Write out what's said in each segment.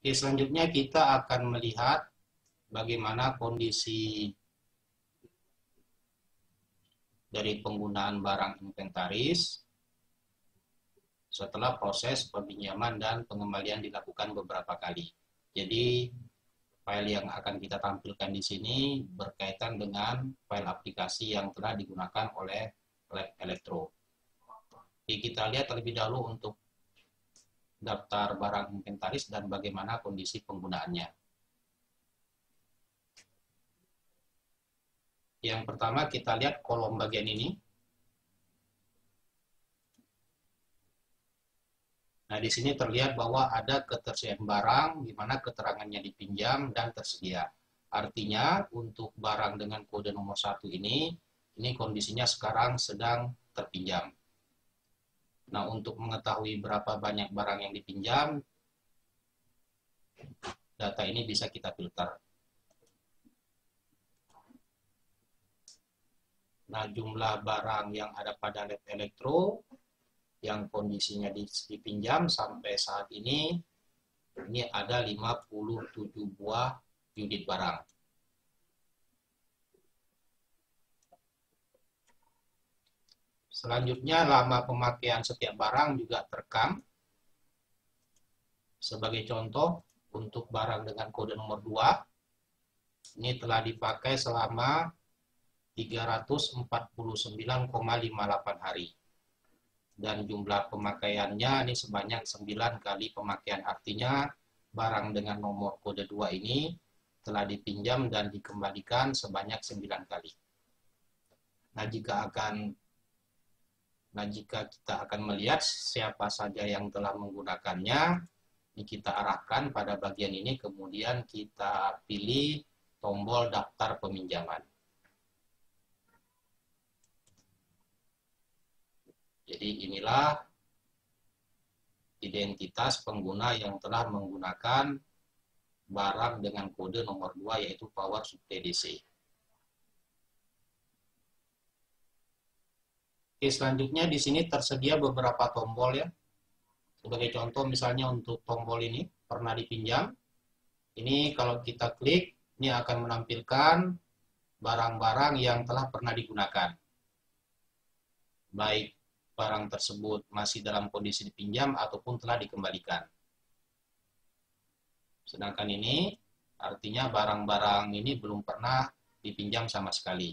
Oke, selanjutnya kita akan melihat bagaimana kondisi dari penggunaan barang inventaris setelah proses peminjaman dan pengembalian dilakukan beberapa kali. Jadi, file yang akan kita tampilkan di sini berkaitan dengan file aplikasi yang telah digunakan oleh Lab Elektro. Jadi, kita lihat terlebih dahulu untuk daftar barang inventaris dan bagaimana kondisi penggunaannya. Yang pertama kita lihat kolom bagian ini. Nah, di sini terlihat bahwa ada ketersediaan barang di mana keterangannya dipinjam dan tersedia. Artinya untuk barang dengan kode nomor 1 ini kondisinya sekarang sedang terpinjam. Nah, untuk mengetahui berapa banyak barang yang dipinjam, data ini bisa kita filter. Nah, jumlah barang yang ada pada Lab Elektro yang kondisinya dipinjam sampai saat ini ada 57 buah unit barang. Selanjutnya, lama pemakaian setiap barang juga terekam. Sebagai contoh, untuk barang dengan kode nomor 2, ini telah dipakai selama 349,58 hari. Dan jumlah pemakaiannya ini sebanyak 9 kali pemakaian. Artinya, barang dengan nomor kode 2 ini telah dipinjam dan dikembalikan sebanyak 9 kali. Nah, jika kita akan melihat siapa saja yang telah menggunakannya, ini kita arahkan pada bagian ini, kemudian kita pilih tombol daftar peminjaman. Jadi inilah identitas pengguna yang telah menggunakan barang dengan kode nomor 2 yaitu Power Supply DC. Oke, selanjutnya di sini tersedia beberapa tombol ya. Sebagai contoh misalnya untuk tombol ini pernah dipinjam. Ini kalau kita klik, ini akan menampilkan barang-barang yang telah pernah digunakan. Baik barang tersebut masih dalam kondisi dipinjam ataupun telah dikembalikan. Sedangkan ini artinya barang-barang ini belum pernah dipinjam sama sekali.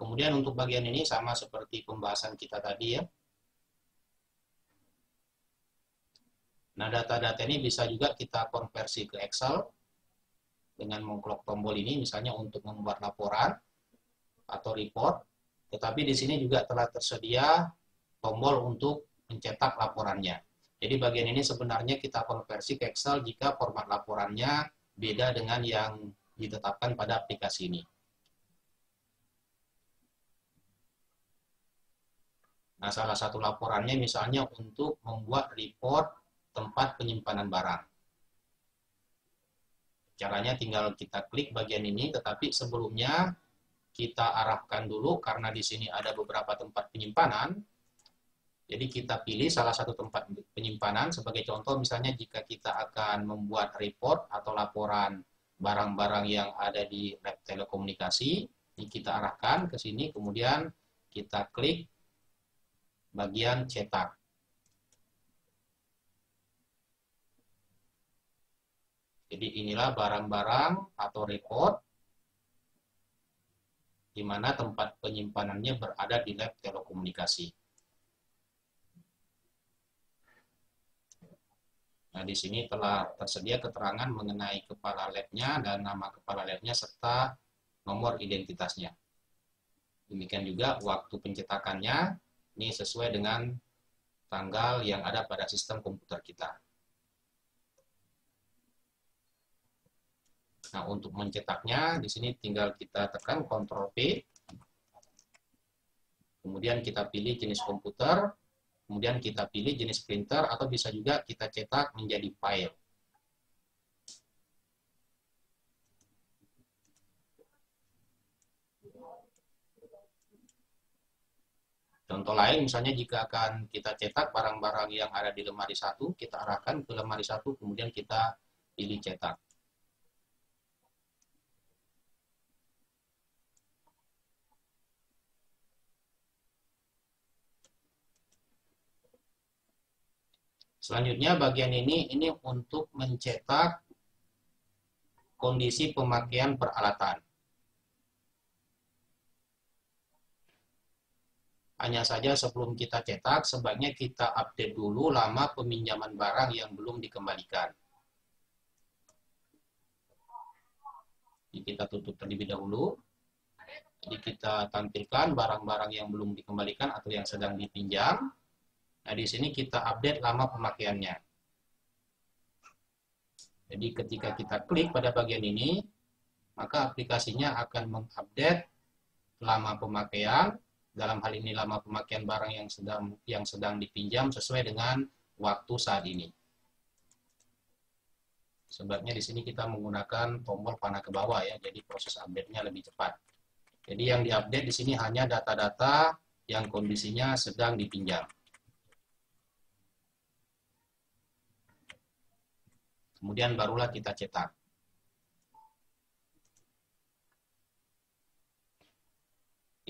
Kemudian untuk bagian ini sama seperti pembahasan kita tadi ya. Nah, data-data ini bisa juga kita konversi ke Excel dengan mengklik tombol ini misalnya untuk membuat laporan atau report, tetapi di sini juga telah tersedia tombol untuk mencetak laporannya. Jadi bagian ini sebenarnya kita konversi ke Excel jika format laporannya beda dengan yang ditetapkan pada aplikasi ini. Nah, salah satu laporannya misalnya untuk membuat report tempat penyimpanan barang. Caranya tinggal kita klik bagian ini, tetapi sebelumnya kita arahkan dulu karena di sini ada beberapa tempat penyimpanan. Jadi kita pilih salah satu tempat penyimpanan. Sebagai contoh misalnya jika kita akan membuat report atau laporan barang-barang yang ada di lab telekomunikasi, ini kita arahkan ke sini, kemudian kita klik bagian cetak. Jadi inilah barang-barang atau report di mana tempat penyimpanannya berada di lab telekomunikasi. Nah, di sini telah tersedia keterangan mengenai kepala labnya dan nama kepala labnya serta nomor identitasnya. Demikian juga waktu pencetakannya, ini sesuai dengan tanggal yang ada pada sistem komputer kita. Nah, untuk mencetaknya, di sini tinggal kita tekan Ctrl P, kemudian kita pilih jenis komputer, kemudian kita pilih jenis printer, atau bisa juga kita cetak menjadi file. Contoh lain, misalnya jika akan kita cetak barang-barang yang ada di lemari 1, kita arahkan ke lemari 1, kemudian kita pilih cetak. Selanjutnya bagian ini untuk mencetak kondisi pemakaian peralatan. Hanya saja sebelum kita cetak, sebaiknya kita update dulu lama peminjaman barang yang belum dikembalikan. Jadi kita tutup terlebih dahulu. Jadi kita tampilkan barang-barang yang belum dikembalikan atau yang sedang dipinjam. Nah, di sini kita update lama pemakaiannya. Jadi ketika kita klik pada bagian ini, maka aplikasinya akan mengupdate lama pemakaian. Dalam hal ini lama pemakaian barang yang sedang dipinjam sesuai dengan waktu saat ini. Sebabnya di sini kita menggunakan tombol panah ke bawah ya, jadi proses update-nya lebih cepat. Jadi yang diupdate di sini hanya data-data yang kondisinya sedang dipinjam. Kemudian barulah kita cetak.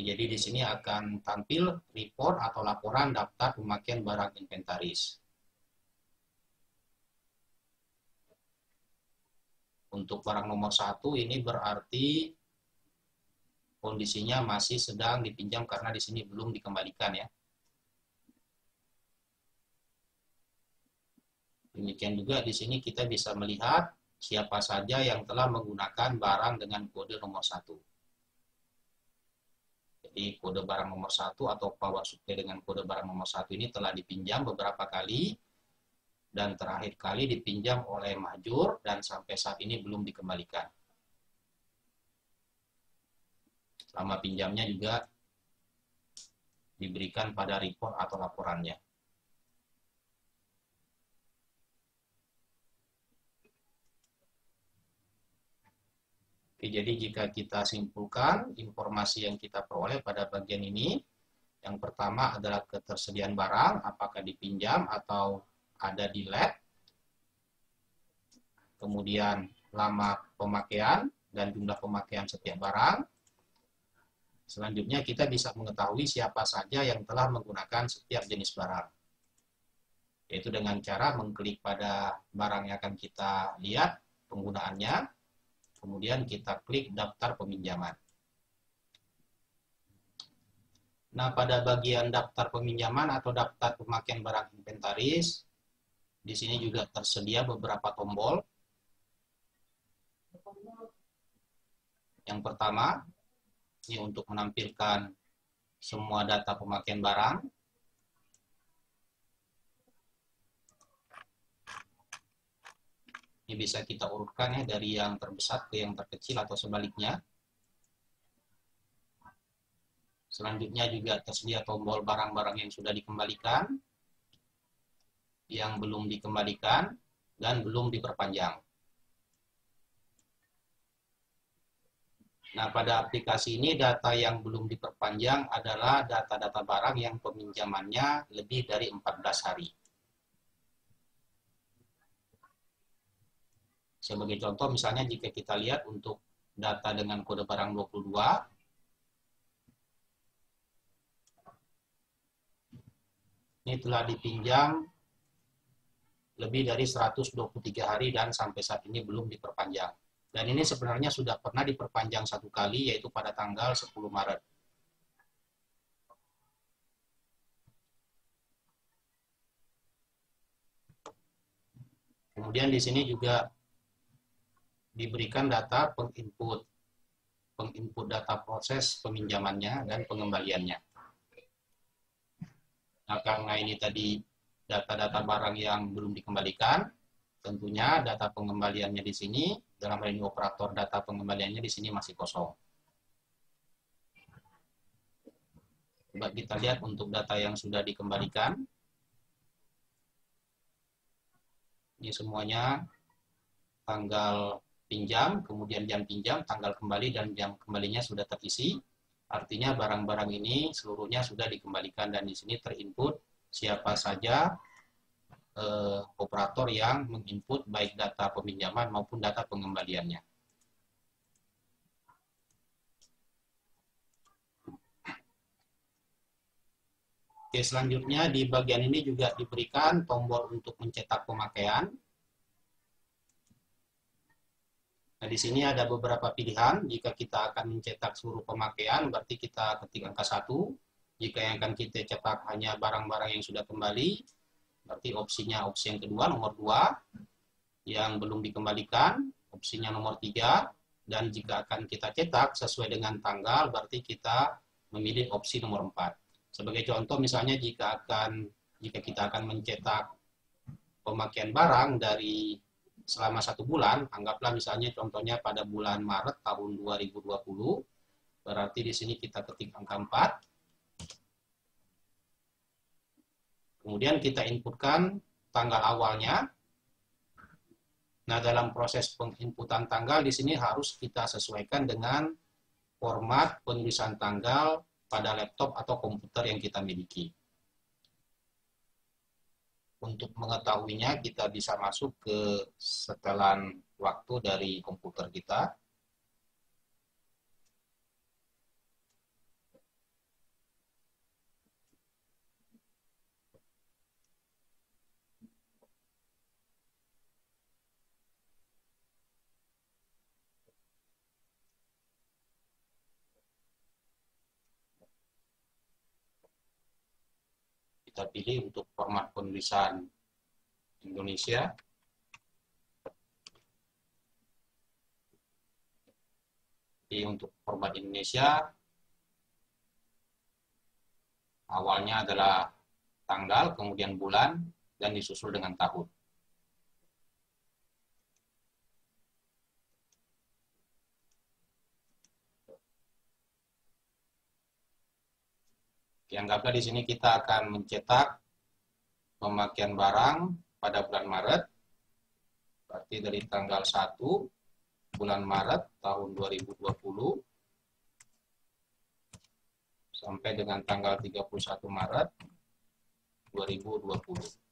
Jadi di sini akan tampil report atau laporan daftar pemakaian barang inventaris. Untuk barang nomor 1 ini berarti kondisinya masih sedang dipinjam karena di sini belum dikembalikan ya. Demikian juga di sini kita bisa melihat siapa saja yang telah menggunakan barang dengan kode nomor 1. Jadi kode barang nomor 1 atau power supply dengan kode barang nomor 1 ini telah dipinjam beberapa kali dan terakhir kali dipinjam oleh Mahjur dan sampai saat ini belum dikembalikan. Selama pinjamnya juga diberikan pada report atau laporannya. Oke, jadi jika kita simpulkan informasi yang kita peroleh pada bagian ini, yang pertama adalah ketersediaan barang, apakah dipinjam atau ada di lab. Kemudian lama pemakaian dan jumlah pemakaian setiap barang. Selanjutnya kita bisa mengetahui siapa saja yang telah menggunakan setiap jenis barang. Yaitu dengan cara mengklik pada barang yang akan kita lihat penggunaannya. Kemudian kita klik daftar peminjaman. Nah, pada bagian daftar peminjaman atau daftar pemakaian barang inventaris, di sini juga tersedia beberapa tombol. Yang pertama, ini untuk menampilkan semua data pemakaian barang. Ini bisa kita urutkan ya dari yang terbesar ke yang terkecil atau sebaliknya. Selanjutnya juga tersedia tombol barang-barang yang sudah dikembalikan, yang belum dikembalikan, dan belum diperpanjang. Nah, pada aplikasi ini data yang belum diperpanjang adalah data-data barang yang peminjamannya lebih dari 14 hari. Sebagai contoh, misalnya jika kita lihat untuk data dengan kode barang 22, ini telah dipinjam lebih dari 123 hari dan sampai saat ini belum diperpanjang. Dan ini sebenarnya sudah pernah diperpanjang satu kali, yaitu pada tanggal 10 Maret. Kemudian di sini juga diberikan data penginput data proses peminjamannya dan pengembaliannya. Nah, karena ini tadi data-data barang yang belum dikembalikan, tentunya data pengembaliannya di sini, dalam hal ini operator data pengembaliannya di sini masih kosong. Coba kita lihat untuk data yang sudah dikembalikan. Ini semuanya tanggal pinjam, kemudian jam pinjam, tanggal kembali, dan jam kembalinya sudah terisi. Artinya barang-barang ini seluruhnya sudah dikembalikan dan di sini terinput siapa saja operator yang menginput baik data peminjaman maupun data pengembaliannya. Oke, selanjutnya di bagian ini juga diberikan tombol untuk mencetak pemakaian. Nah, di sini ada beberapa pilihan. Jika kita akan mencetak seluruh pemakaian, berarti kita ketik angka 1. Jika yang akan kita cetak hanya barang-barang yang sudah kembali, berarti opsinya opsi yang kedua, nomor 2, yang belum dikembalikan, opsinya nomor 3, dan jika akan kita cetak sesuai dengan tanggal, berarti kita memilih opsi nomor 4. Sebagai contoh, misalnya jika kita akan mencetak pemakaian barang dari selama 1 bulan, anggaplah misalnya contohnya pada bulan Maret tahun 2020, berarti di sini kita ketik angka 4. Kemudian kita inputkan tanggal awalnya. Nah, dalam proses penginputan tanggal di sini harus kita sesuaikan dengan format penulisan tanggal pada laptop atau komputer yang kita miliki. Untuk mengetahuinya, kita bisa masuk ke setelan waktu dari komputer kita. Kita pilih untuk format penulisan Indonesia. Jadi untuk format Indonesia, awalnya adalah tanggal, kemudian bulan, dan disusul dengan tahun. Anggaplah di sini kita akan mencetak pemakaian barang pada bulan Maret, berarti dari tanggal 1 bulan Maret tahun 2020 sampai dengan tanggal 31 Maret 2020.